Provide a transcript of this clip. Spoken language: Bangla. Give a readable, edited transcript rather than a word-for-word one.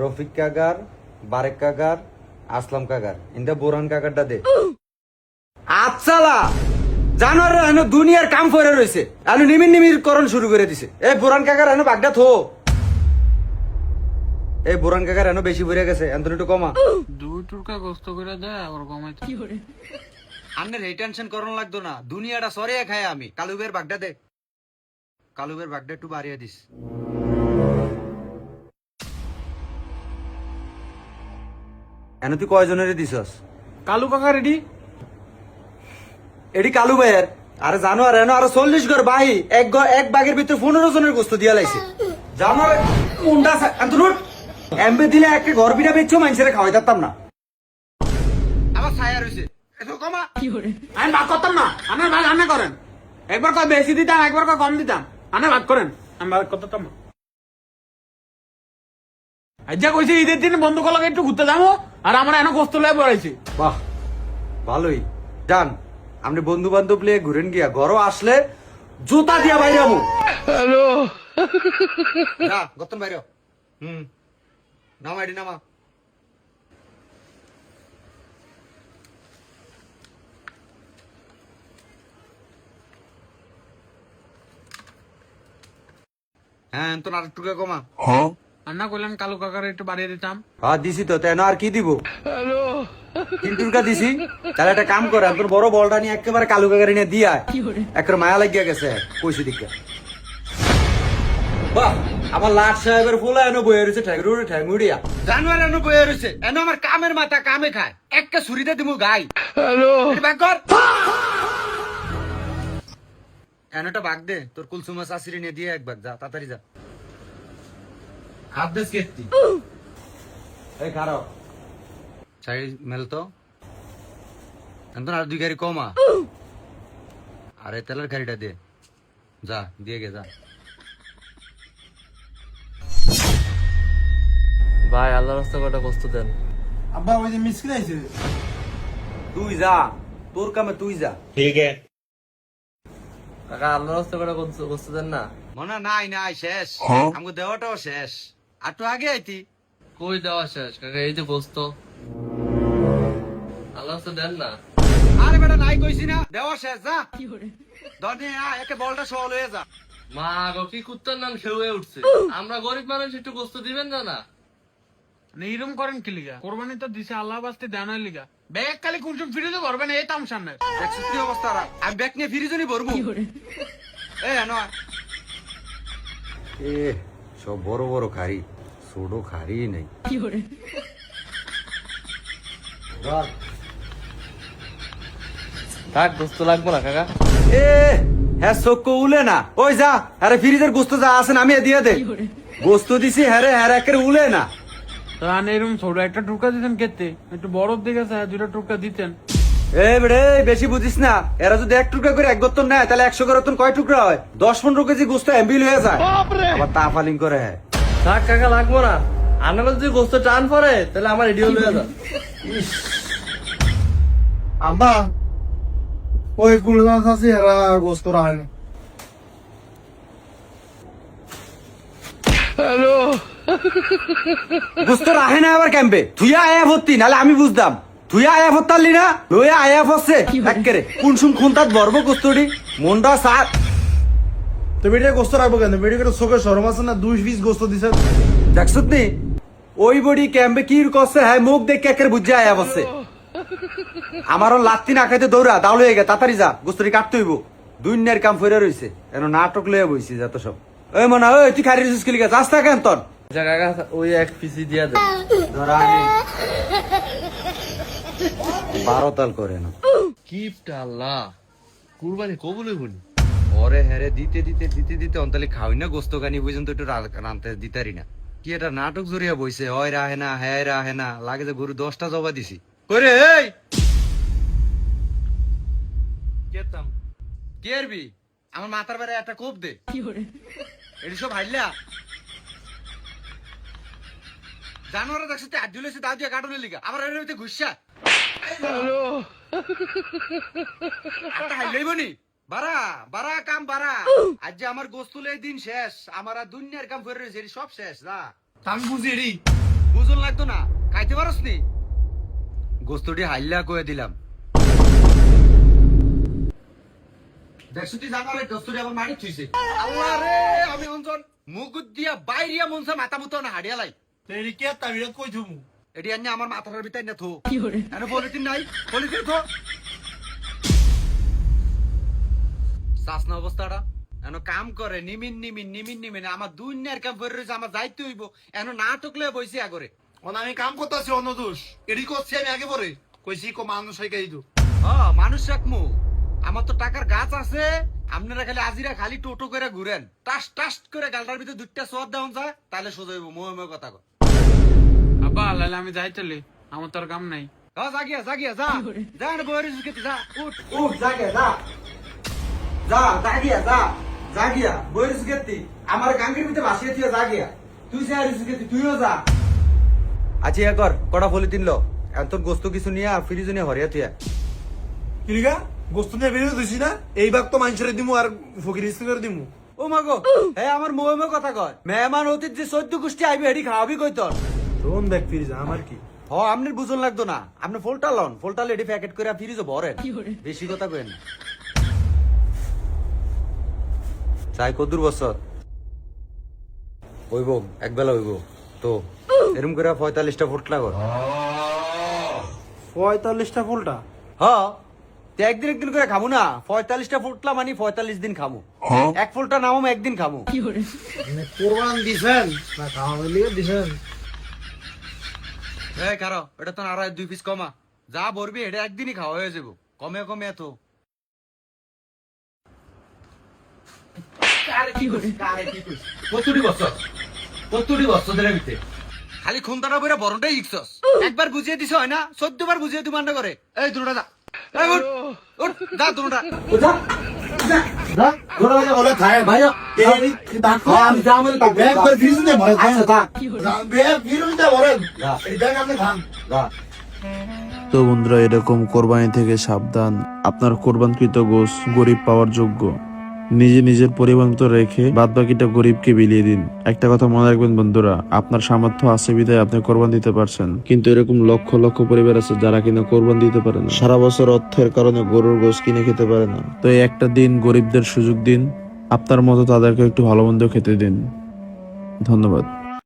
রফিক কাকার, বারেক কাকার, আসলাম কাকার, ইন্দা বোরান কাকারটা দে। আচ্ছালা জানোয়ার এনে দুনিয়ার কাম করে রয়েছে, এনে নিমির নিমির করণ শুরু করে দিছে। এ বোরান কাকার এনে বাগদা থো। এই বোরান কাকার এনে বেশি ভরে গেছে, এন্তন একটু কমা। দুই টুকা গোস্ত করে দেয় আবার কমাইতে। আন্নের এই টেনশন করন লাগতো না, দুনিয়াটা সরিয়ে খায় আমি। কালুবের বাগদা দে, কালুবের বাগদা একটু বাড়িয়ে দিস। এনে তুই কয়জনের দিছস? কালু কাকা রেডি? এডি কালু ভাইয়ের। আরে জানোয়ার এনে আরো 40 ঘর বাহি এক বাগের ভিতরে 15 জনের গোস্ত দিয়া লাইছে। জানোয়ার মুন্ডা এন্তন উঠ। এমবে দিলে একটা ঘর বিনা বেচছো মানুষের খাওয়াই দিতাম না। আবার ছায়া রইছে, এত কমা। আমি ভাগ করতাম না, আমার ভাগ আনে করেন। একবার কয় বেশি দিতাম, একবার কয় কম দিতাম, আনে ভাগ করেন, আমি ভাগ করতাম না। আজ্জা কইছে ঈদের দিন বন্ধু কলাকে একটু ঘুরতে যাবো, আর আমরা এনে গোস্ত লয়ে পড়াইছি। বাহ ভালোই যান, আপনি বন্ধু বান্ধব লিয়ে ঘুরেন গিয়া, ঘরও আসলে জুতা দিয়া বাইরে আমু। হ্যালো যা গতন বাইরে। নামা এডি নামা। হ্যাঁ তো আর একটু কমা। আন্না কইলাম কালু কাকার একটু বাড়িয়ে দিতাম। হ্যাঁ দিছি তো, তেন আর কি দিব? তিনটুরকা দিছি। তাহলে একটা কাম করে, তোর বড় বলটা নিয়ে একেবারে কালু কাকারি নিয়ে দিয়া একটা মায়া লাগিয়া গেছে কইছি দিকে। বাহ আমার লাট সাহেবের ফুলা এনে বয়ে রয়েছে ঠ্যাংরুড়ে ঠ্যাংুড়িয়া। জানোয়ার এনে বয়ে রয়েছে, এনে আমার কামের মাথা কামে খায়, একটা ছুরিতে দিমু গাই। হ্যালো বাগ কর। এনটা বাগ দে, তোর কুলসুমা শাশুড়ি নিয়ে দিয়ে এক বাগ যা, তাড়াতাড়ি যা। হাত দেশ কেটতি এই খারাপ চাই মেল তো এখন আর 2 গাড়ি কমা। আরে তেলের গাড়িটা দে, যা দিয়ে গে যা। ভাই আল্লাহর রাস্তা কটা কষ্ট দেন। আব্বা ওই যে মিসকিল আইছে। তুই যা, তোর কামে তুই যা। ঠিক আছে কাকা, আল্লাহর রাস্তা কটা কষ্ট দেন না। মনে নাই নাই শেষ, আমাকে দেওয়াটাও শেষ। আর তো আগে আইতি। কই দেওয়া শেষ কাকা, এই যে গোস্ত আল্লাহর রাস্তা দেন না। আরে বেটা নাই কইছি না, দেওয়া শেষ যা। দরজে একে বলটা সল হয়ে যা। মা গো কি কুত্তার নাম খেয়ে উঠছে। আমরা গরিব মানুষ, একটু গোস্ত দিবেন না না? এইরকম করেন কি লিগা? কোরবানি তো দিছে আল্লাহ বাস্তে দেনার লিগা। ব্যাগ খালি কুলসুম ফিরে তো ভরবেন এই তামসানের। দেখছিস কি অবস্থা? আমি ব্যাগ নিয়ে ফিরিজনই ভরবো। এই আনো এ সব বড় বড় খারি, ছোট খারি নাই। থাক গোস্ত লাগবো না কাকা। এ হ্যাঁ চোখ উলে না, ওই যা আরে ফ্রিজের গোস্ত যা আছে না আমি দিয়ে দে। গোস্ত দিছি হ্যারে হ্যাঁ একের উলে না। তো আনে এরকম ছোট একটা টুকা দিতেন কেতে, একটু বড় দিকে দুটা টুকা দিতেন। এ বেড়ে বেশি বুঝিস না, এরা যদি 1 টুকরা করে 1 গত্তন নেয় তাহলে 100 গত্তন কয় টুকরা হয়? 10-15 কেজি গোস্ত এমবিল হয়ে যায়। আবার তা ফালিং করে। হ্যাঁ থাক কাকা লাগবো না, আপনারা যদি গোস্ত টান পরে তাহলে আমার রেডি হয়ে যাবে। আব্বা ওই কুলগাছ আছে এরা গোস্ত রাখে না। গোস্ত রাখে না আবার ক্যাম্পে তুইয়া আয়া ভর্তি, নাহলে আমি বুঝতাম তুইয়া আয়া ভর্তালি না, লইয়া আয়া হচ্ছে একেরে কোন সুম কোন তাত বর্ব গোস্তটি মনটা সাত। তো বেটিয়ে গোস্ত রাখবো কেন? বেটিকে চোখে সরম আছে না? 2 পিস গোস্ত দিছে। দেখছত নি ওই বডি ক্যাম্পে কি করছে? হ্যাঁ মুখ দেখে একের বুঝে আয়া হচ্ছে। আমারও লাত্তি না খাইতে দৌড়া দাউল হয়ে গে, তাড়াতাড়ি যা গোস্তটি কাটতে হইব। দুনিয়ার কাম ফেরে রইছে, এন নাটক লইয়া বইছি যত সব। ওই মনে ওই তুই খারি রইছিস কি লিগা? যাস না কেন তোর? আচ্ছা কাকা ওই 1 পিসি দিয়া দেন। ধরা 12 তাল করে না। কিপটা আল্লাহ, কুরবানি কবুল হইবনি। ওরে হেরে দিতে দিতে দিতে দিতে অন্তলে খাওয়াই না গোস্ত গানি পর্যন্ত একটু রানতে দিতারি না। কি এটা নাটক জড়িয়া বইছে, হয় রাহে না হ্যাঁ রাহে না, লাগে যে গরু 10টা জবা দিছি করে। এই কেতাম কি আরবি আমার মাথার বারে একটা কোপ দে। এটি সব হাইলা জানোয়ারা দেখছো তুই আড্ডি লইছে দাও দিয়া কাটনের লিগা, আবার এর ভিতরে ঘুষা একটা হাইলাইব নি। বারা বারা কাম বারা, আজ যে আমার গোস্তুলে দিন শেষ, আমার আর দুনিয়ার কাম করে রয়েছে, সব শেষ না। আমি বুঝি এরি বুঝুন লাগতো না, খাইতে পারস নি? গোস্তটি হাইল্লা কয়ে দিলাম। দেখছো তুই জানারে গোস্তটি আমার মারি থুইছে। আল্লাহ রে, আমি অঞ্জন মুখ দিয়া বাইরিয়া মনসা মাথা মুতো না হাড়িয়া লাই। তেরিকে তাবিরত কই থুমু এটি আনি আমার মাথার ভিতরে না থো। এনে পলিথিন নাই, পলিথিন থো। শাসনা অবস্থাটা এন কাম করে নিমিন নিমিন নিমিন নিমিন আমার দুনিয়ার কাম করে রয়েছে, আমার যাইতে হইব। এন না টুকলে বইছি আগরে। অন আমি কাম করতেছি অন্য দোষ এডি করছি আমি আগে পরে কইছি কো মানুষ হয়ে গেই তো মানুষ রাখমু, আমার তো টাকার গাছ আছে। আপনারা খালি আজিরা খালি টোটো করে ঘুরেন, টাস টাস করে গালটার ভিতরে দুইটা সোয়াদ দেওয়া যায়, তাহলে সোজা হইব। মোহ কথা কর। আব্বা লাইলে আমি যাই চলি, আমার তোর কাম নাই। জাগিয়া জাগিয়া যা যা না বইরে সুকেতে যা, উঠ উঠ জাগিয়া যা যা জাগিয়া যা জাগিয়া বইরে সুকেতে আমার গাঙ্গের ভিতরে বাসিয়ে দিয়ে জাগিয়া তুই সে আর সুকেতে তুইও যা। আচ্ছা ইয়া কর, কটা পলিথিন লো, এখন তোর গোস্ত কিছু নিয়ে ফ্রিজ নিয়ে হরিয়া তুই। কিলিগা গোস্ত নিয়ে বেরিয়ে দিছি না এই ভাগ তো মানুষের দিমু আর ফকির ইস্তের দিমু। ও মাগো, হ্যাঁ আমার মোহে কথা কয়। মেহমান অতীত যে 14 গোষ্ঠী আইবে এডি খাওয়াবি কই তোর? কোন ব্যাগ ফ্রিজ আমার কি আপনার বুঝন লাগতো না, আপনি ফোলটা লন, ফোলটা লেডি প্যাকেট করে ফ্রিজে ভরেন। বেশি কথা কইেন না। চাই কদুর বছর হইব, একবেলা হইব তো এরম করে 45টা ফুটলা কর। 45টা ফুলটা হ্যাঁ, একদিন একদিন করে খামু না। 45টা ফুটলা মানে 45 দিন খামু। এক ফুলটা নামম একদিন খামু। কোরবান দিছেন না খাওয়ানোর লিগে দিছেন? এই কারো এটা তো আর 2 পিস কমা, যা ভরবি এটা একদিনই খাওয়া হয়ে যাবো। কমে কমে এত খালি খুন্তাটা বইরা বরণটাই ইকছস। একবার বুঝিয়ে দিছ হয় না, 14 বার বুঝিয়ে দিমান্ড করে। এই দুটা যা, এই উঠ উঠ যা দুটা যা যা যা দুটা যা বলে খায় ভাই। এই দেখো আমি জামল তা ব্যাগ করে ফ্রিজ নে ভরে খায় না। ব্যাগ ফ্রিজ নে ভরে এই ব্যাগ আপনি খান যা। তো বন্ধুরা, এরকম কোরবানি থেকে সাবধান। আপনার কোরবানকৃত গোশ গরিব পাওয়ার যোগ্য। নিজে নিজের পরিবার মতো রেখে বাদ বাকিটা গরিবকে বিলিয়ে দিন। একটা কথা মনে রাখবেন বন্ধুরা, আপনার সামর্থ্য আছে বিধায় আপনি কোরবান দিতে পারছেন, কিন্তু এরকম লক্ষ লক্ষ পরিবার আছে যারা কিনা কোরবান দিতে পারে না। সারা বছর অর্থের কারণে গরুর গোশ কিনে খেতে পারে না। তো এই একটা দিন গরিবদের সুযোগ দিন, আপনার মতো তাদেরকে একটু ভালো মন্দ খেতে দিন। ধন্যবাদ।